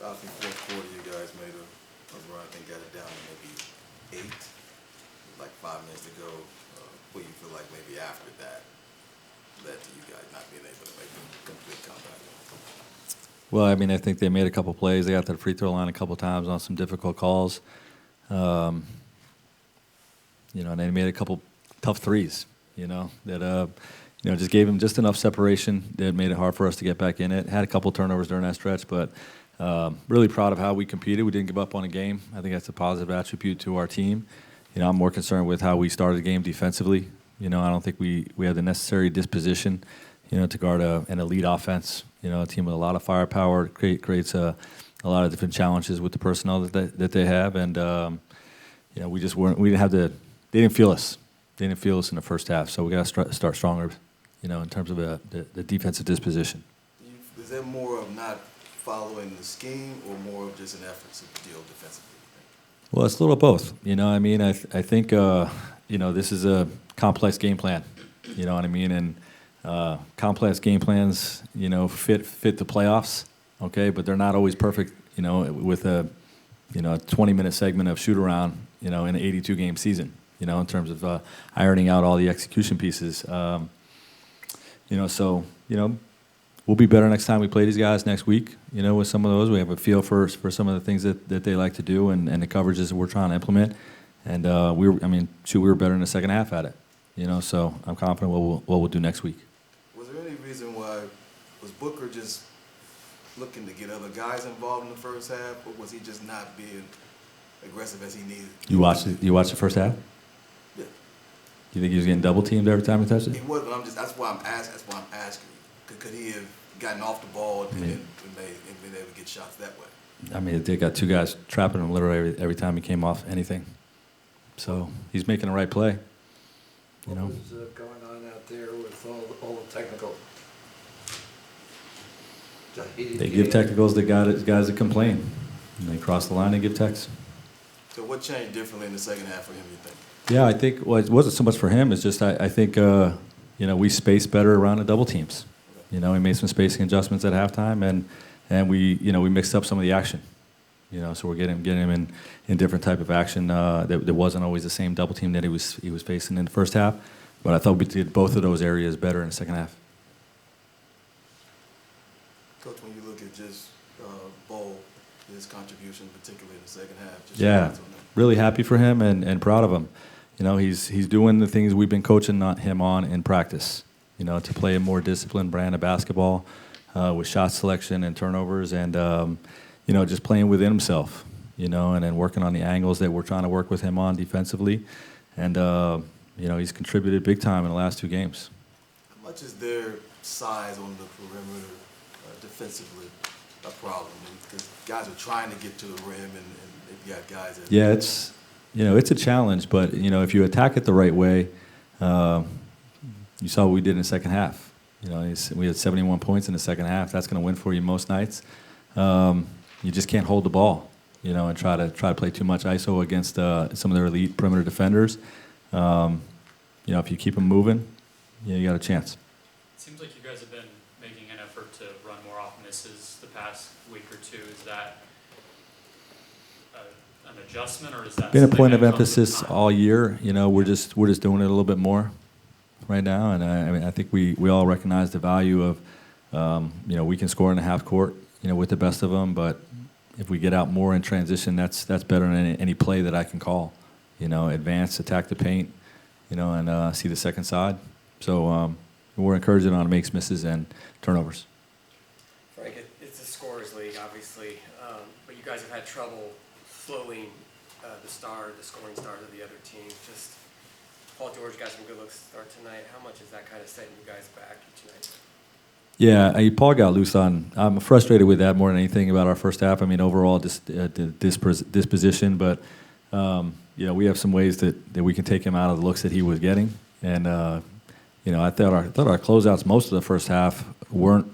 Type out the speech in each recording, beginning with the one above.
obviously fourth quarter, you guys made a run. I think got it down to maybe 8, like 5 minutes to go. What do you feel like maybe after that led to you guys not being able to make a complete comeback? Well, I mean, I think they made a couple plays. They got to the free throw line a couple times on some difficult calls. And they made a couple tough threes, that just gave them just enough separation that made it hard for us to get back in it. Had a couple turnovers during that stretch, but really proud of how we competed. We didn't give up on a game. I think that's a positive attribute to our team. I'm more concerned with how we started the game defensively. I don't think we had the necessary disposition, to guard an elite offense. A team with a lot of firepower creates a lot of different challenges with the personnel that they have, and we just weren't. We didn't have the. They didn't feel us. They didn't feel us in the first half. So we got to start stronger, in terms of the defensive disposition. Is that more of not following the scheme, or more of just an effort to deal defensively? Well, it's a little of both. I think this is a complex game plan. You know what I mean? And complex game plans, fit the playoffs. Okay, but they're not always perfect. With a 20-minute segment of shoot around. In an 82-game season. In terms of ironing out all the execution pieces. We'll be better next time we play these guys next week. With some of those, we have a feel for some of the things that they like to do and the coverages that we're trying to implement. And we were better in the second half at it. So I'm confident what we'll do next week. Was there any reason why was Booker just looking to get other guys involved in the first half, or was he just not being aggressive as he needed? You watched the first half? Yeah. You think he was getting double teamed every time he touched it? He was, but that's why I'm asking. Could he have gotten off the ball and been able to get shots that way? They got two guys trapping him literally every time he came off anything. So he's making the right play. What was going on out there with all the technical? They give technicals to guys that complain. And they cross the line and give techs. So what changed differently in the second half for him, you think? Yeah, I think it wasn't so much for him. It's just I think we spaced better around the double teams. We made some spacing adjustments at halftime, and we mixed up some of the action. So we're getting him in different type of action. That wasn't always the same double team that he was facing in the first half. But I thought we did both of those areas better in the second half. Coach, when you look at just Bowl, his contribution, particularly in the second half. Yeah, really happy for him and proud of him. He's doing the things we've been coaching him on in practice. To play a more disciplined brand of basketball with shot selection and turnovers, and just playing within himself. And then working on the angles that we're trying to work with him on defensively, and he's contributed big time in the last 2 games. How much is their size on the perimeter defensively a problem? Because guys are trying to get to the rim, and they've got guys that... Yeah, it's a challenge, but if you attack it the right way, you saw what we did in the second half. We had 71 points in the second half. That's going to win for you most nights. You just can't hold the ball, and try to play too much ISO against some of their elite perimeter defenders. If you keep them moving, you got a chance. It seems like you guys have been making an effort to run more off misses the past week or two. Is that an adjustment, or is that been a point of emphasis all year? We're just doing it a little bit more right now, and I think we all recognize the value of we can score in the half court with the best of them, but if we get out more in transition, that's better than any play that I can call. Advance, attack the paint, and see the second side. So we're encouraging on makes, misses, and turnovers. Frank, it's a scorer's league, obviously, but you guys have had trouble slowing the scoring stars of the other team. Just Paul George got some good looks to start tonight. How much is that kind of setting you guys back each night? Yeah, Paul got loose on. I'm frustrated with that more than anything about our first half. overall disposition, but we have some ways that we can take him out of the looks that he was getting, and I thought our closeouts most of the first half were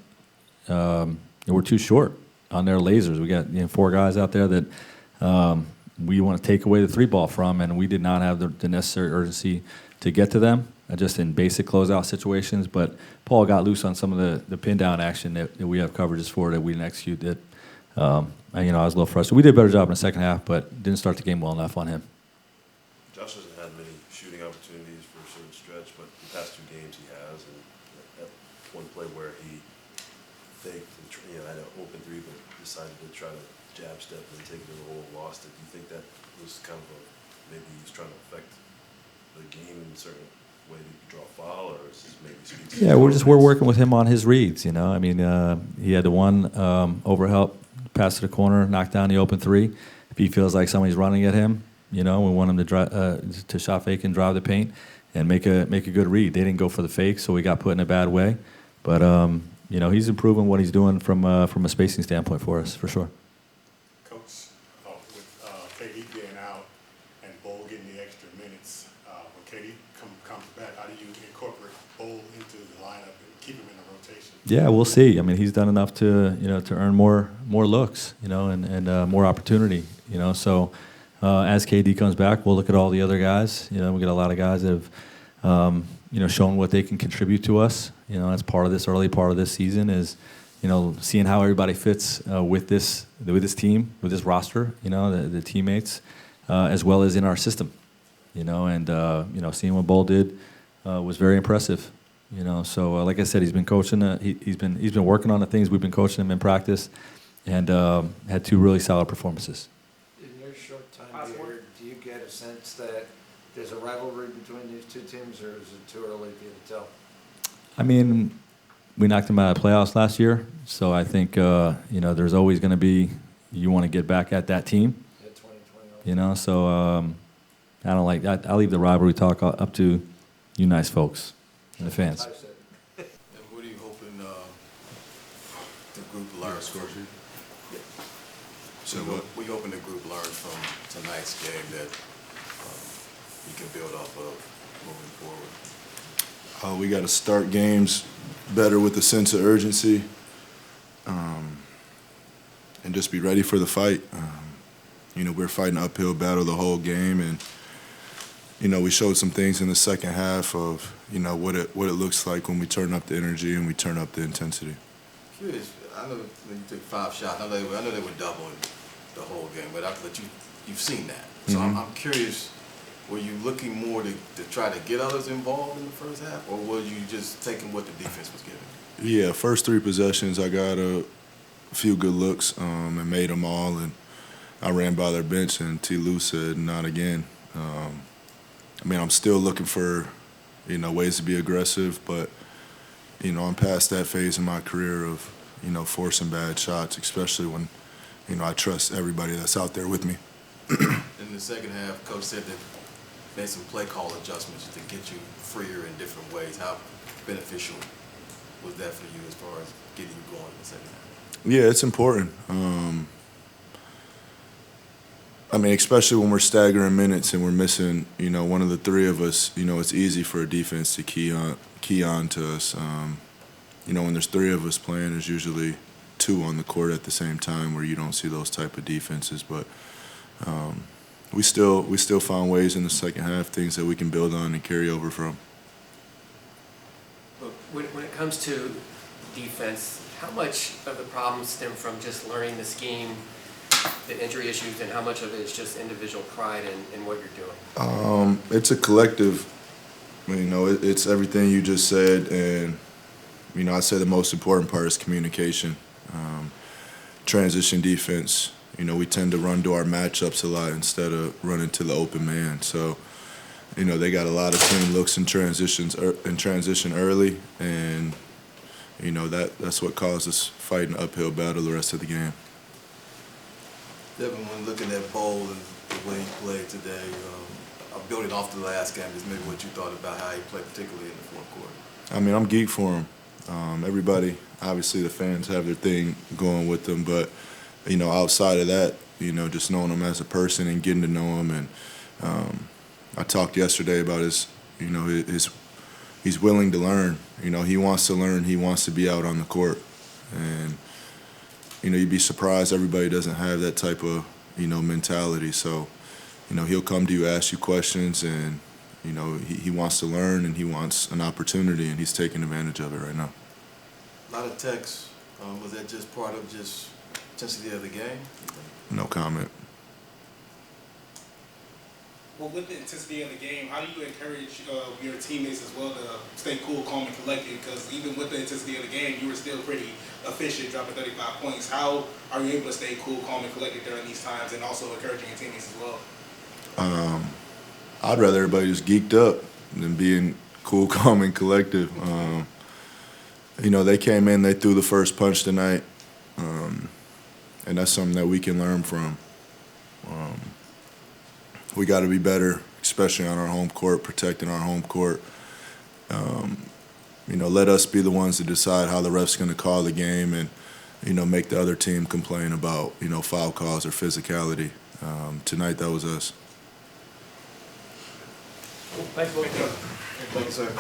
too short on their lasers. We got 4 guys out there that we want to take away the 3 ball from, and we did not have the necessary urgency to get to them, just in basic closeout situations. But Paul got loose on some of the pin down action that we have coverages for that we didn't execute that I was a little frustrated. We did a better job in the second half, but didn't start the game well enough on him. Josh hasn't had many shooting opportunities for a certain stretch, but the past 2 games he has, and that one play where he faked and had an open 3, but decided to try to jab step and take it to the hole, lost it. Do you think that was kind of maybe he's trying to affect the game in a certain way to draw a foul, or is this maybe speaks to Yeah, we're working with him on his reads. I mean, he had the one overhelp pass to the corner, knock down the open 3. If he feels like somebody's running at him, we want him to shot fake and drive the paint and make a good read. They didn't go for the fake, so we got put in a bad way. But he's improving what he's doing from a spacing standpoint for us, for sure. Coach, with KD being out and Bowl getting the extra minutes, when KD comes back, how do you incorporate Bowl into the lineup and keep him in the rotation? Yeah, we'll see. I mean, he's done enough to earn more looks, and more opportunity, So as KD comes back, we'll look at all the other guys. We got a lot of guys that have shown what they can contribute to us. That's part of this early part of this season is seeing how everybody fits with this team, with this roster. The teammates, as well as in our system. And seeing what Bull did was very impressive. So like I said, he's been coaching. He's been working on the things we've been coaching him in practice, and had 2 really solid performances. In your short time here, do you get a sense that there's a rivalry between these 2 teams, or is it too early for you to tell? I mean, we knocked them out of the playoffs last year, so I think there's always going to be you want to get back at that team. Yeah, 2021. So I don't like that. I'll leave the rivalry talk up to you nice folks and the fans. And what are you hoping the group learns from? So what we hoping the group learns from tonight's game that you can build off of moving forward? We got to start games better with a sense of urgency, and just be ready for the fight. We're fighting an uphill battle the whole game, and we showed some things in the second half of what it looks like when we turn up the energy and we turn up the intensity. Curious, I know when you took 5 shots. I know they were doubling the whole game, but you've seen that. So Mhm. I'm curious. Were you looking more to try to get others involved in the first half, or were you just taking what the defense was giving? Yeah, first 3 possessions, I got a few good looks and made them all, and I ran by their bench, and T. Lou said, not again. I'm still looking for, ways to be aggressive, but, I'm past that phase in my career of, forcing bad shots, especially when, I trust everybody that's out there with me. In the second half, Coach said that made some play call adjustments to get you freer in different ways. How beneficial was that for you as far as getting you going in the second half? Yeah, it's important. Especially when we're staggering minutes and we're missing, one of the 3 of us, it's easy for a defense to key on to us. When there's 3 of us playing, there's usually 2 on the court at the same time where you don't see those type of defenses. But we still found ways in the second half, things that we can build on and carry over from. When it comes to defense, how much of the problems stem from just learning the scheme, the injury issues, and how much of it is just individual pride in what you're doing? It's a collective. It's everything you just said, and I'd say the most important part is communication. Transition defense. We tend to run to our matchups a lot instead of running to the open man. So, they got a lot of clean looks in transition early, and that's what caused us fighting an uphill battle the rest of the game. Devin, when looking at Bowl and the way he played today, building off the last game, is maybe what you thought about how he played, particularly in the fourth quarter? I'm geeked for him. Everybody, obviously the fans have their thing going with them, but, outside of that, just knowing him as a person and getting to know him. And I talked yesterday about he's willing to learn. He wants to learn. He wants to be out on the court. And, you'd be surprised everybody doesn't have that type of, mentality. So, he'll come to you, ask you questions, and, he wants to learn and he wants an opportunity, and he's taking advantage of it right now. A lot of texts. Was that just part of just Intensity of the game? No comment. Well, with the intensity of the game, how do you encourage your teammates as well to stay cool, calm, and collected? Because even with the intensity of the game, you were still pretty efficient, dropping 35 points. How are you able to stay cool, calm, and collected during these times, and also encouraging your teammates as well? I'd rather everybody just geeked up than being cool, calm, and collective. You know, they came in, they threw the first punch tonight, and that's something that we can learn from. We got to be better, especially on our home court, protecting our home court. You know, let us be the ones to decide how the ref's going to call the game and, you know, make the other team complain about, you know, foul calls or physicality. Tonight, that was us. Thanks, Will. Thank you, sir.